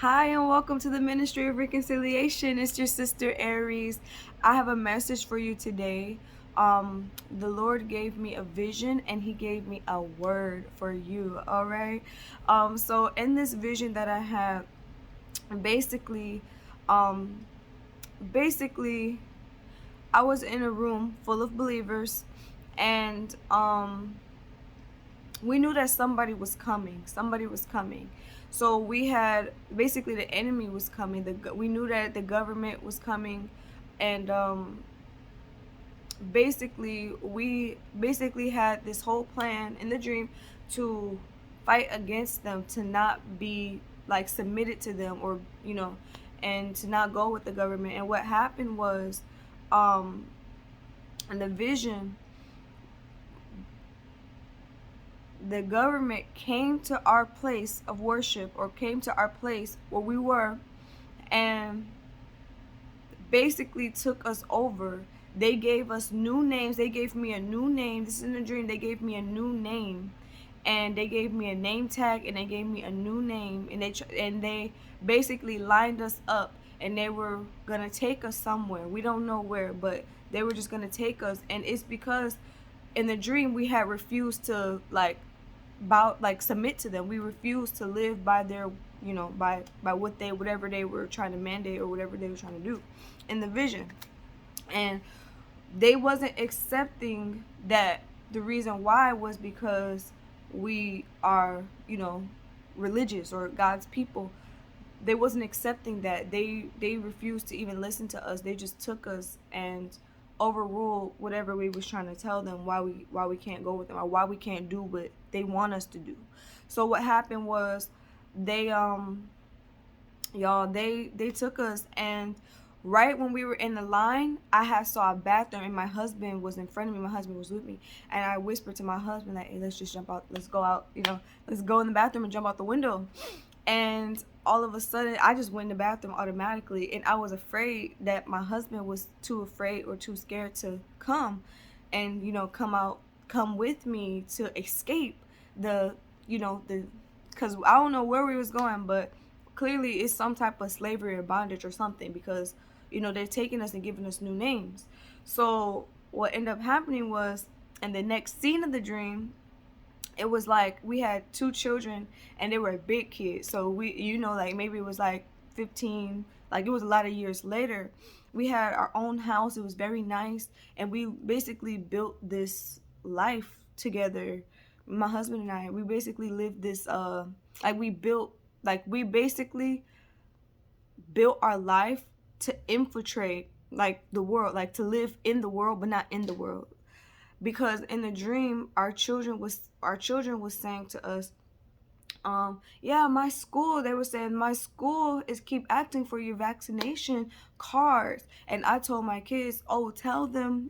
Hi, and welcome to the Ministry of Reconciliation. It's your sister Aries. I have a message for you today. The Lord gave me a vision and He gave me a word for you. All right. So in this vision that I have, basically, um, basically, I was in a room full of believers, and we knew that somebody was coming. Somebody was coming. So we had basically the enemy was coming. We knew that the government was coming, and basically we basically had this whole plan in the dream to fight against them, to not be like submitted to them, or and to not go with the government. And what happened was, um, in the vision, the government came to our place of worship, or came to our place where we were, and basically took us over. They gave us new names. They gave me a new name. This is in a dream. They gave me a new name, and they gave me a name tag, and they gave me a new name, and they basically lined us up, and they were gonna take us somewhere. We don't know where, but they were just gonna take us. And it's because in the dream we had refused to submit to them. We refused to live by their, by whatever they were trying to mandate, or whatever they were trying to do in the vision. And they wasn't accepting that. The reason why was because we are, religious, or God's people. They wasn't accepting that. They refused to even listen to us. They just took us and overruled whatever we was trying to tell them, why we can't go with them, or why we can't do what they want us to do. So what happened was, they y'all, they took us, and right when we were in the line, I had saw a bathroom, and my husband was in front of me. My husband was with me, and I whispered to my husband that, hey, let's just jump out, let's go out, let's go in the bathroom and jump out the window. And all of a sudden, I just went in the bathroom automatically, and I was afraid that my husband was too afraid or too scared to come and come with me to escape the you know the because I don't know where we was going, but clearly it's some type of slavery or bondage or something, because they're taking us and giving us new names. So what ended up happening was, in the next scene of the dream, it was like we had two children, and they were big kids. So we, like maybe it was like 15, like it was a lot of years later. We had our own house. It was very nice, and we basically built this life together. My husband and I, we basically lived this we basically built our life to infiltrate like the world, like to live in the world but not in the world. Because in the dream, our children was saying to us, yeah, my school, they were saying, my school is keep asking for your vaccination cards. And I told my kids, oh, tell them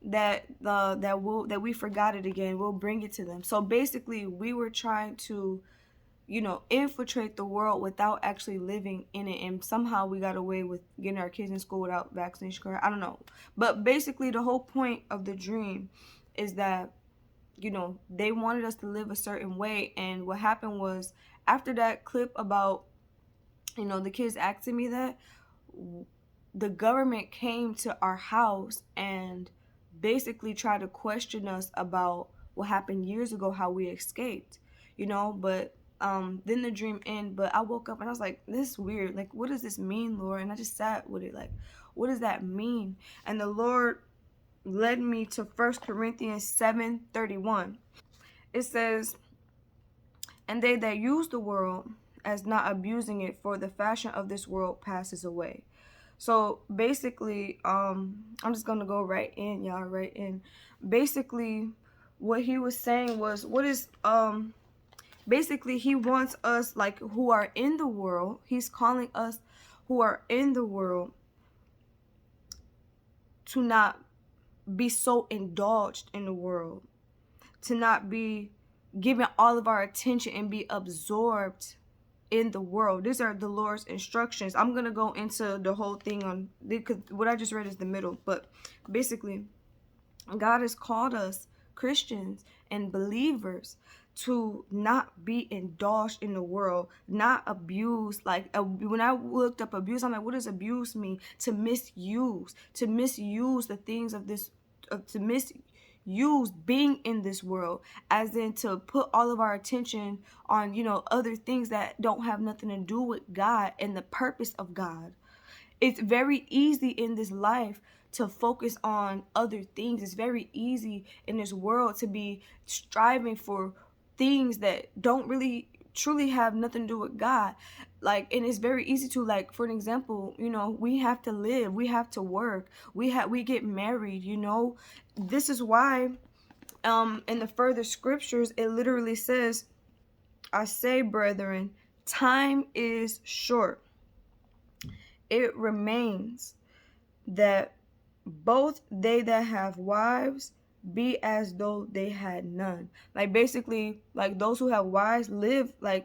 that we forgot it again, we'll bring it to them. So basically we were trying to infiltrate the world without actually living in it. And somehow we got away with getting our kids in school without vaccination card. I don't know. But basically the whole point of the dream is that, they wanted us to live a certain way. And what happened was, after that clip about, the kids asking me that, the government came to our house and basically tried to question us about what happened years ago, how we escaped, but then the dream ended. But I woke up and I was like, this is weird, like, what does this mean, Lord? And I just sat with it, like, what does that mean? And the Lord led me to 1 Corinthians 7:31. It says, and they that use the world as not abusing it, for the fashion of this world passes away. So basically, I'm just gonna go right in, y'all, right in. Basically, what he was saying was, basically he wants us, like, who are in the world, he's calling us who are in the world to not be so indulged in the world, to not be giving all of our attention and be absorbed in the world. These are the Lord's instructions. I'm gonna go into the whole thing on, because what I just read is the middle, but basically God has called us Christians and believers to not be indulged in the world, not abused. Like when I looked up abuse, I'm like, what does abuse mean? To misuse the things of this, to misuse being in this world, as in to put all of our attention on, other things that don't have nothing to do with God and the purpose of God. It's very easy in this life to focus on other things. It's very easy in this world to be striving for things that don't really truly have nothing to do with God. Like, and it's very easy to, like, for an example, we have to live, we have to work, we get married. This is why in the further scriptures it literally says, I say, brethren, time is short. It remains that both they that have wives be as though they had none. Like, basically, like, those who have wives live, like,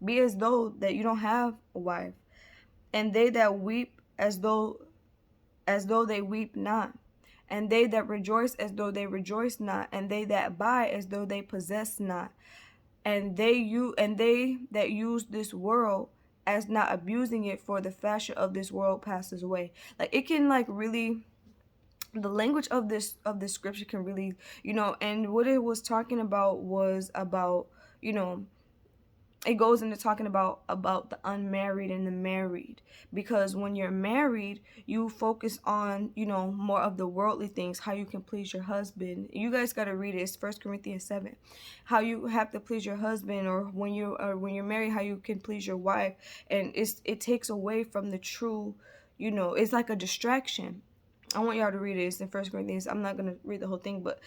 be as though that you don't have a wife. And they that weep as though they weep not. And they that rejoice as though they rejoice not. And they that buy as though they possess not. And they that use this world as not abusing it, for the fashion of this world passes away. Like, it can, like, really, the language of this scripture can really, and what it was talking about was about, it goes into talking about the unmarried and the married, because when you're married, you focus on, more of the worldly things, how you can please your husband. You guys got to read it. It's 1 Corinthians 7, how you have to please your husband, or when you're married, how you can please your wife. And it takes away from the true, it's like a distraction. I want y'all to read it. It's in 1 Corinthians. I'm not going to read the whole thing, but,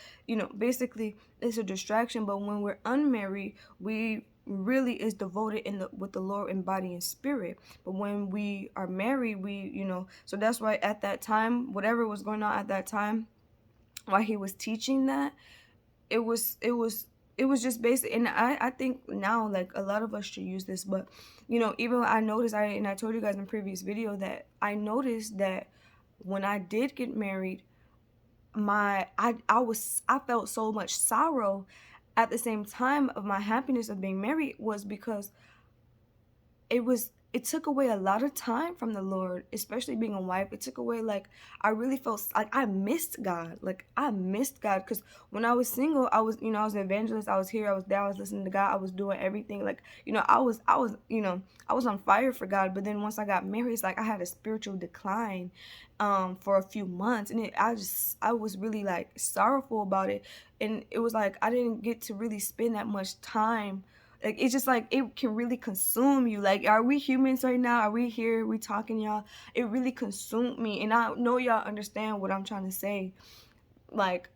basically it's a distraction. But when we're unmarried, we really is devoted with the Lord in body and spirit. But when we are married, we, so that's why at that time, whatever was going on at that time, while he was teaching that, it was just basic. And I think now, like, a lot of us should use this. But, even I noticed, I told you guys in previous video that I noticed that when I did get married, I felt so much sorrow at the same time of my happiness of being married, was because it took away a lot of time from the Lord, especially being a wife. It took away, like, I really felt like I missed God. Like, I missed God, because when I was single, I was an evangelist. I was here, I was there, I was listening to God, I was doing everything. Like, I was on fire for God. But then once I got married, it's like I had a spiritual decline for a few months, and I was really, like, sorrowful about it. And it was like I didn't get to really spend that much time. Like, it's just like it can really consume you. Like, are we humans right now? Are we here? We talking, y'all? It really consumed me. And I know y'all understand what I'm trying to say. Like,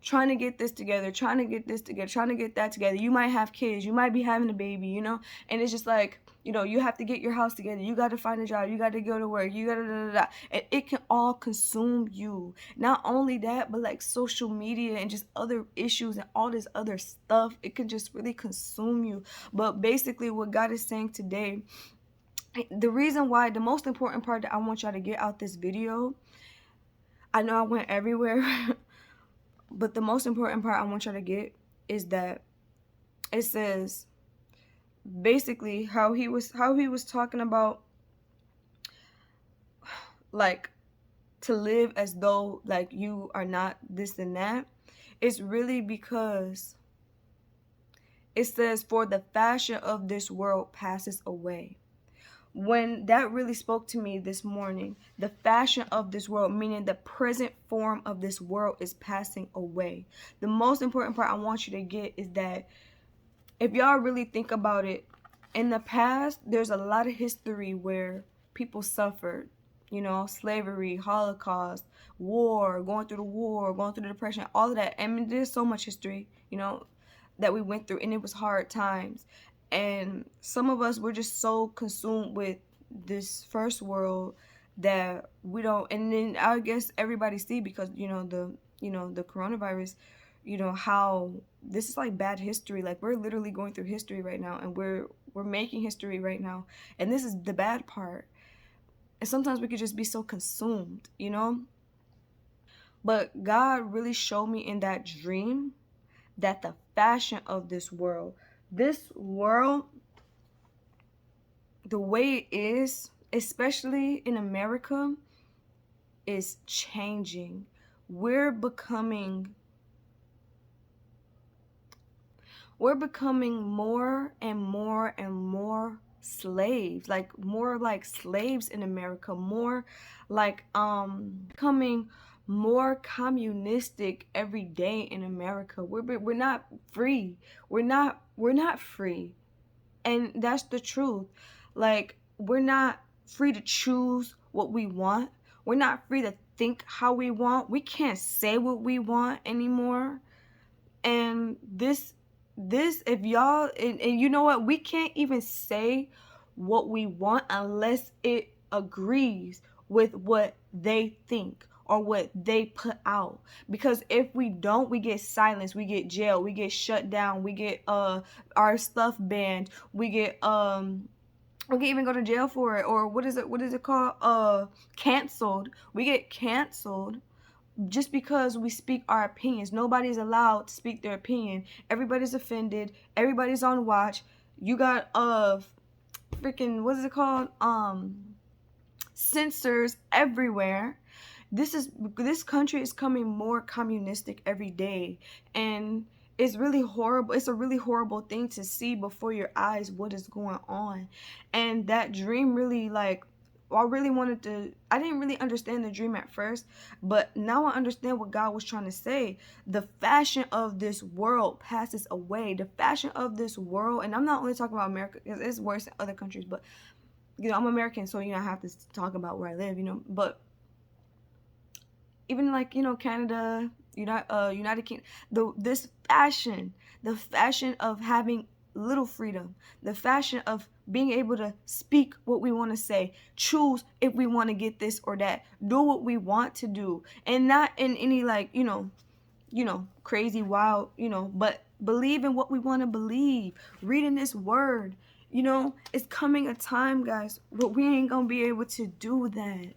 trying to get this together, trying to get that together. You might have kids. You might be having a baby, And it's just like, you have to get your house together. You got to find a job. You got to go to work. You got to And it can all consume you. Not only that, but, like, social media and just other issues and all this other stuff. It can just really consume you. But basically what God is saying today, the reason why, the most important part that I want y'all to get out this video, I know I went everywhere, but the most important part I want y'all to get is that it says, basically, how he was talking about, like, to live as though, like, you are not this and that. It's really because it says, for the fashion of this world passes away. When that really spoke to me this morning, the fashion of this world, meaning the present form of this world, is passing away. The most important part I want you to get is that if y'all really think about it, in the past, there's a lot of history where people suffered, slavery, Holocaust, war, going through the Depression, all of that. I mean, there's so much history, that we went through, and it was hard times. And some of us were just so consumed with this first world that we don't, and then I guess everybody see, because, the coronavirus, how this is like bad history. Like, we're literally going through history right now, and we're making history right now. And this is the bad part. And sometimes we could just be so consumed, But God really showed me in that dream that the fashion of this world. This world, the way it is, especially in America, is changing. We're becoming more and more and more slaves, like more like slaves in America, more like becoming more communistic every day in America. We're not free. We're not free. And that's the truth. Like, we're not free to choose what we want. We're not free to think how we want. We can't say what we want anymore. And this if y'all and you know what, we can't even say what we want unless it agrees with what they think or what they put out. Because if we don't, we get silenced, we get jailed, we get shut down, we get our stuff banned, we can even go to jail for it, or what is it called, canceled. We get canceled just because we speak our opinions. Nobody's allowed to speak their opinion. Everybody's offended. Everybody's on watch. You got freaking, what is it called? Censors everywhere. This country is coming more communistic every day, and it's really horrible. It's a really horrible thing to see before your eyes what is going on. And that dream really, like, I didn't really understand the dream at first, but now I understand what God was trying to say. The fashion of this world passes away. The fashion of this world, and I'm not only talking about America, because it's worse in other countries, but I'm American, so I have to talk about where I live, but even like, Canada, United Kingdom, the fashion of having little freedom, the fashion of being able to speak what we want to say, choose if we want to get this or that, do what we want to do, and not in any like, crazy wild, but believe in what we want to believe, reading this word. It's coming a time, guys, but we ain't gonna be able to do that.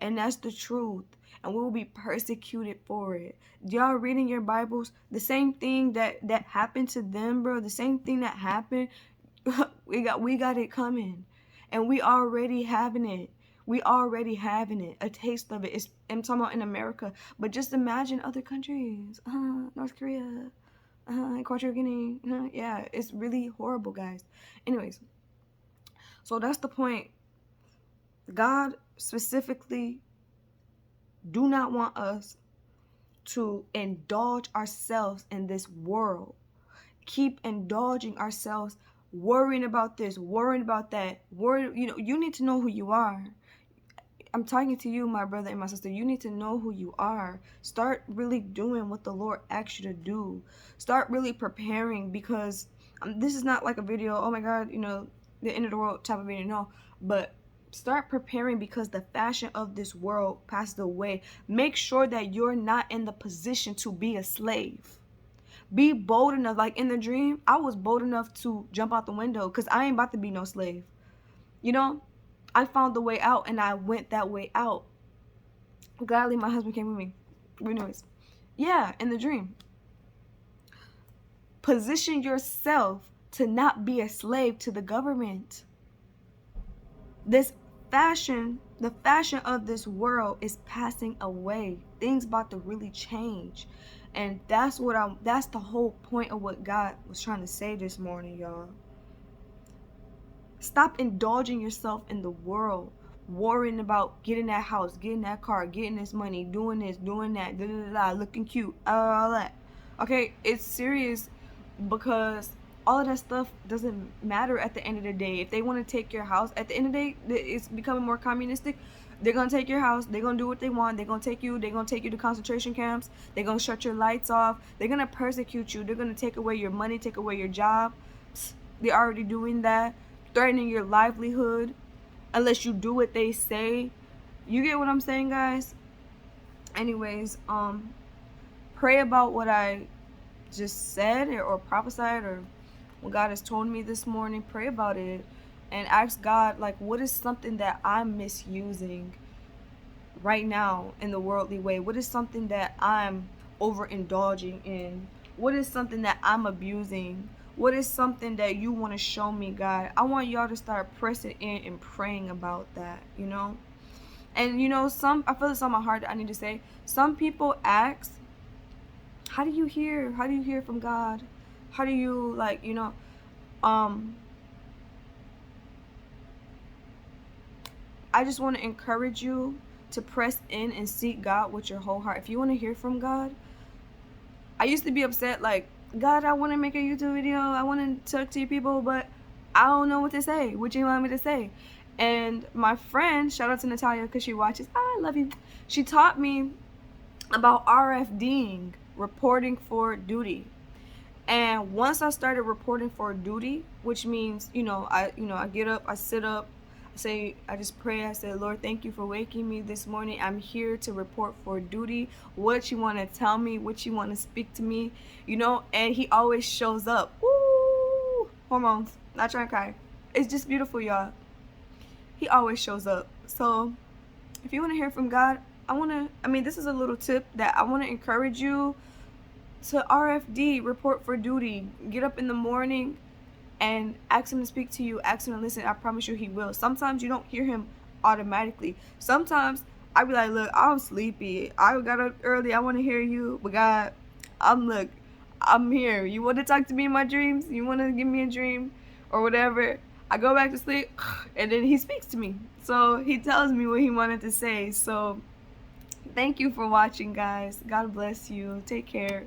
And that's the truth. And we will be persecuted for it. Y'all reading your Bibles? The same thing that happened to them, bro. The same thing that happened. we got it coming. And we already having it. A taste of it. I'm talking about in America. But just imagine other countries. North Korea. Equatorial Guinea. Yeah, it's really horrible, guys. Anyways. So that's the point. God specifically do not want us to indulge ourselves in this world. Keep indulging ourselves, worrying about this, worrying about that. You need to know who you are. I'm talking to you, my brother and my sister. You need to know who you are. Start really doing what the Lord asks you to do. Start really preparing, because this is not like a video, oh my God, the end of the world type of video. No, but start preparing, because the fashion of this world passes away. Make sure that you're not in the position to be a slave. Be bold enough. Like in the dream, I was bold enough to jump out the window, because I ain't about to be no slave. I found the way out, and I went that way out. Gladly, my husband came with me. Anyways, yeah, in the dream. Position yourself to not be a slave to the government. The fashion of this world is passing away. Things about to really change. And that's the whole point of what God was trying to say this morning, y'all. Stop indulging yourself in the world, worrying about getting that house, getting that car, getting this money, doing this, doing that, looking cute, all that. Okay, it's serious, because all of that stuff doesn't matter at the end of the day. If they want to take your house, at the end of the day, it's becoming more communistic. They're going to take your house. They're going to do what they want. They're going to take you to concentration camps. They're going to shut your lights off. They're going to persecute you. They're going to take away your money, take away your job. They're already doing that, threatening your livelihood unless you do what they say. You get what I'm saying, guys? Anyways, pray about what I just said or prophesied, or what God has told me this morning. Pray about it and ask God, like, what is something that I'm misusing right now in the worldly way? What is something that I'm overindulging in? What is something that I'm abusing? What is something that you want to show me, God? I want y'all to start pressing in and praying about that, you know? And you know, I feel it's on my heart that I need to say. Some people ask, how do you hear? How do you hear from God? How do you, like, you know, I just want to encourage you to press in and seek God with your whole heart. If you want to hear from God, I used to be upset, like, God, I want to make a YouTube video. I want to talk to you people, but I don't know what to say. What you want me to say? And my friend, shout out to Natalia because she watches. I love you. She taught me about RFDing, reporting for duty. And once I started reporting for duty, which means, I get up, I sit up, I just pray. I said, Lord, thank you for waking me this morning. I'm here to report for duty. What you want to tell me, what you want to speak to me, and he always shows up. Woo! Hormones. Not trying to cry. It's just beautiful, y'all. He always shows up. So if you want to hear from God, this is a little tip that I want to encourage you to RFD, report for duty. Get up in the morning and ask him to speak to you, ask him to listen. I promise you he will. Sometimes you don't hear him automatically. Sometimes I be like, look, I'm sleepy. I got up early. I want to hear you. But God, I'm here. You want to talk to me in my dreams? You want to give me a dream or whatever? I go back to sleep and then he speaks to me. So he tells me what he wanted to say. So thank you for watching, guys. God bless you. Take care.